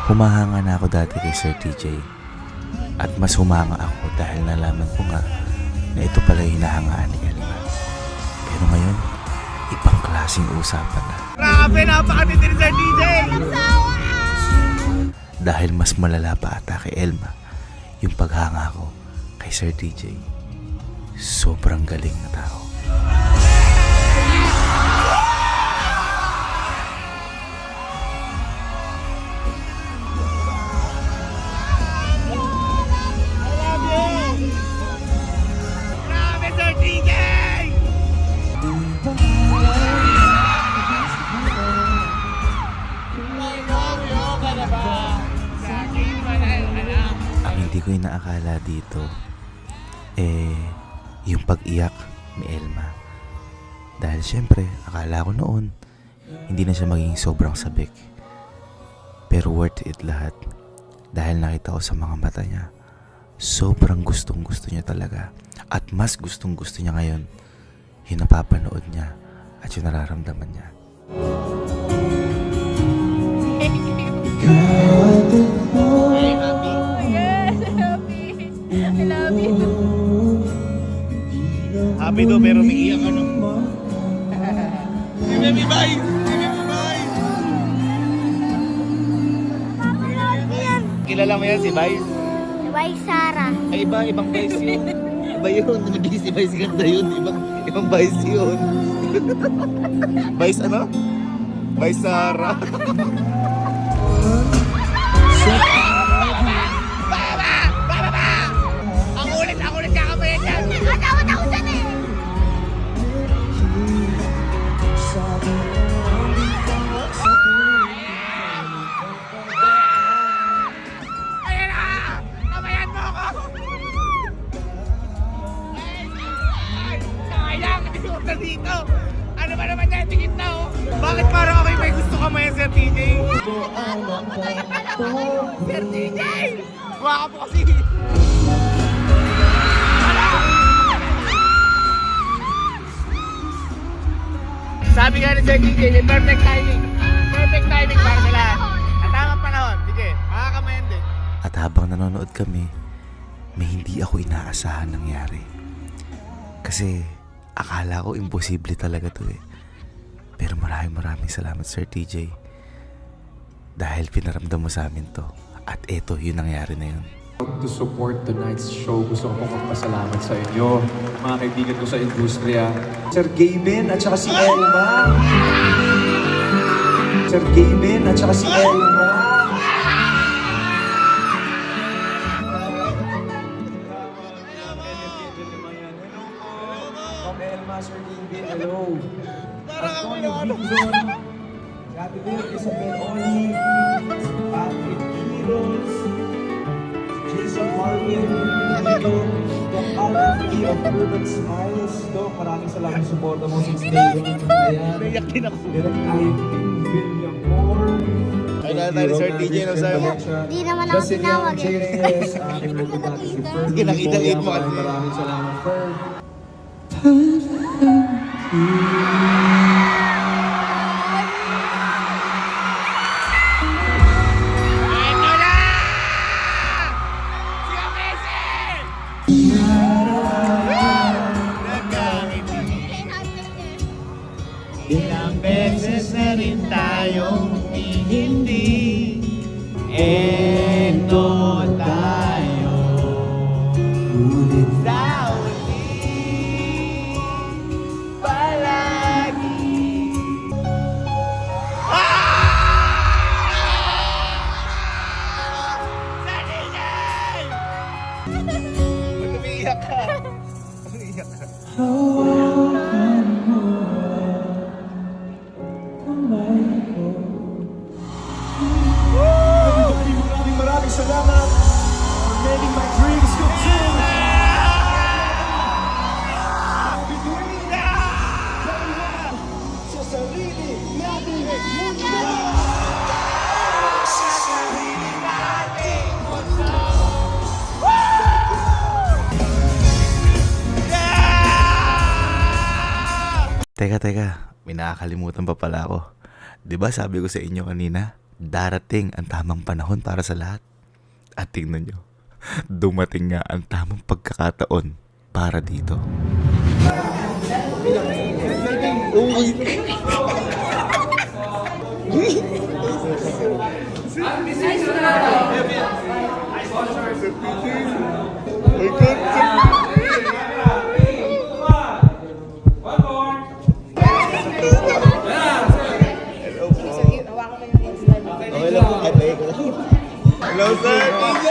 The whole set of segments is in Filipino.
Humahanga na ako dati kay Sir TJ. At mas humanga ako dahil nalaman ko nga na ito pala yung hinahangaan ni Elma. Pero ngayon, ibang klaseng usapan na. Grabe, napakatindi ni Sir TJ! Dahil mas malala pa ata kay Elma yung paghanga ko kay Sir TJ. Sobrang galing na tao. Grabe, Sir TJ! Ang hindi ko inaakala dito, yung pag-iyak ni Elma. Dahil syempre, akala ko noon, hindi na siya maging sobrang sabik. Pero worth it lahat. Dahil nakita ko sa mga mata niya, sobrang gustong gusto niya talaga. At mas gustong gusto niya ngayon, yung napapanood niya at yung nararamdaman niya. I love you. Happy do, pero may iyak ka nung... Si Baby Bay! Si Baby Bay! Kilala mo yan si Bay? Bye, Sarah. Ay iba, ibang Vice yun. Iba yun, hindi si Vice ganda yun. Ibang Vice yun. Vice ano? Vice Sarah. Ang ulit kakabayan yan! Natawad ako dyan eh. Ayan na! Kabayan mo ako! Sayang! Hindi ko na dito! Ano ba naman yan? Tingin na oh! Bakit parang ako yung may gusto ka maya, Sir TJ? Sir TJ! Baka po kasi! Sabi nga ni Sir TJ, may perfect timing. Perfect timing para sa lahat. At tamang panahon. Sige, makakamayan din. At habang nanonood kami, may hindi ako inaasahan nangyari. Kasi akala ko imposible talaga to eh. Pero maraming salamat Sir TJ. Dahil pinaramdam mo sa amin to. At eto, yun nangyari na yun. To support tonight's show, gusto ko pong magpasalamat sa inyo, mga kaibigan ko sa industriya. Sir Gavin at saka si Elma. Sir Gavin at saka si Elma. Ma'am Elma, Sir Gavin, hello. Antonio Gibson, Gabriel Isabel Oli, Patrick Quiros, Jason Marvin, Doc RFP of Urban Smiles. Doc, maraming salamat sa suporta mo since day one. Ayan. Naiyak din ako. Direct Ivy, Villamor. Ay, tayo Sir TJ na sa'yo. Di naman ako tinawag eh. JS, aking mga dati si Fern. Sige, nakita-hit mo kasi. Maraming salamat, Fern. Ito na! Si Amese! Ilang beses na rin tayong hindi ito tayo. Ngunit sa uli palagi. Sanigay! Ba't umiiyak ka? Umiiyak ka? Maraming salamat for making my dreams come true. Sa sarili nating mundo. Teka, may nakakalimutan pa pala ako. 'Di ba sabi ko sa inyo kanina, darating ang tamang panahon para sa lahat. At tingnan nyo, dumating nga ang tamang pagkakataon para dito. Oh my Okay lang po, kahit may ko lang. Hello, sir! DJ!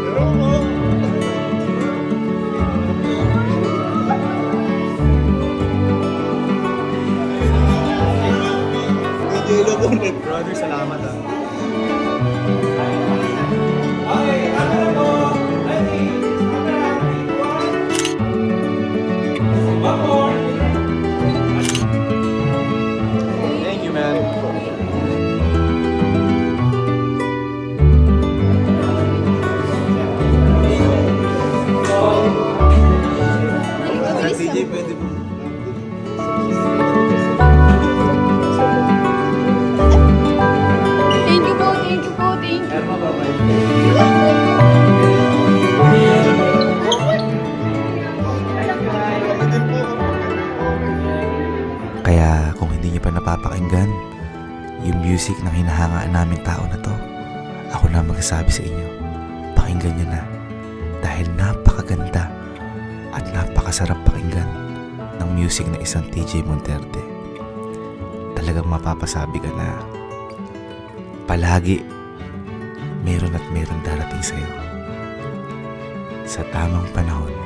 Hello po! DJ lang po. Brother, salamat ah. Thank you, man. DJ, pwede po. Thank you po, thank you po, thank you. Kaya kung hindi niyo pa napapakinggan yung music ng hinahangaan namin tao na to, ako na magsasabi sa inyo, pakinggan niyo na. Dahil napakaganda at napakasarap pakinggan ng music na isang TJ Monterde. Talagang mapapasabi ka na palagi meron at meron darating sa'yo sa tamang panahon.